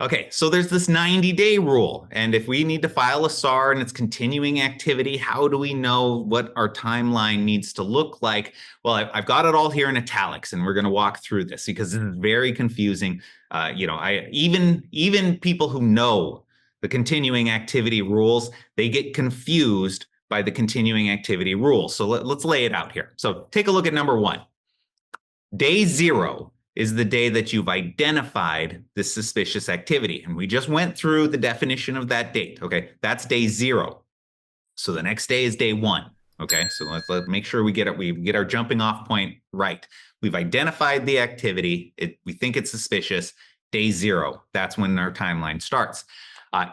Okay, so there's this 90-day rule. And if we need to file a SAR and it's continuing activity, how do we know what our timeline needs to look like? Well, I've got it all here in italics, and we're going to walk through this because this is very confusing. Even people who know the continuing activity rules, they get confused by the continuing activity rules. So let's lay it out here. So take a look at number one. Day zero is the day that you've identified this suspicious activity. And we just went through the definition of that date. Okay, that's day zero. So the next day is day one. Okay, so let's make sure we get our jumping off point right. We've identified the activity. We think it's suspicious. Day zero, that's when our timeline starts.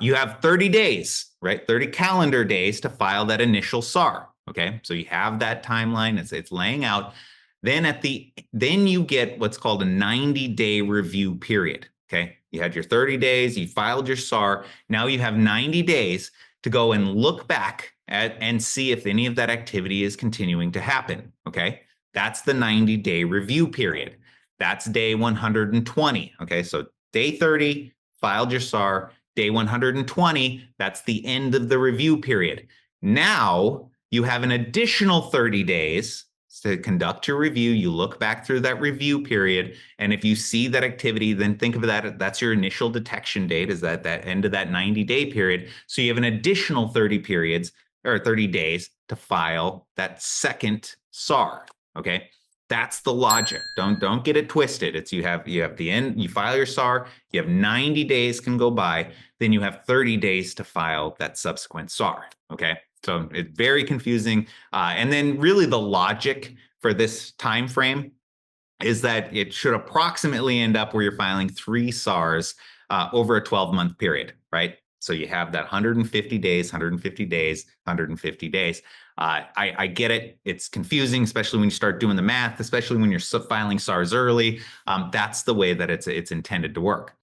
You have 30 days, right? 30 calendar days to file that initial SAR. Okay, so you have that timeline. It's laying out. Then you get what's called a 90-day review period. Okay, you had your 30 days, you filed your SAR. Now you have 90 days to go and look back at and see if any of that activity is continuing to happen. Okay, that's the 90-day review period. That's day 120. Okay, so day 30, filed your SAR. Day 120, that's the end of the review period. Now you have an additional 30 days to conduct your review. You look back through that review period, and if you see that activity, then think of that, that's your initial detection date, is that end of that 90-day period. So you have an additional 30 days to file that second SAR. Okay, that's the logic. Don't get it twisted. It's you have the end, you file your SAR, you have 90 days can go by, then you have 30 days to file that subsequent SAR. Okay, so it's very confusing. And then really the logic for this time frame is that it should approximately end up where you're filing 3 SARs over a 12-month period, right? So you have that 150 days, 150 days, 150 days. I get it. It's confusing, especially when you start doing the math, especially when you're filing SARs early. That's the way that it's intended to work.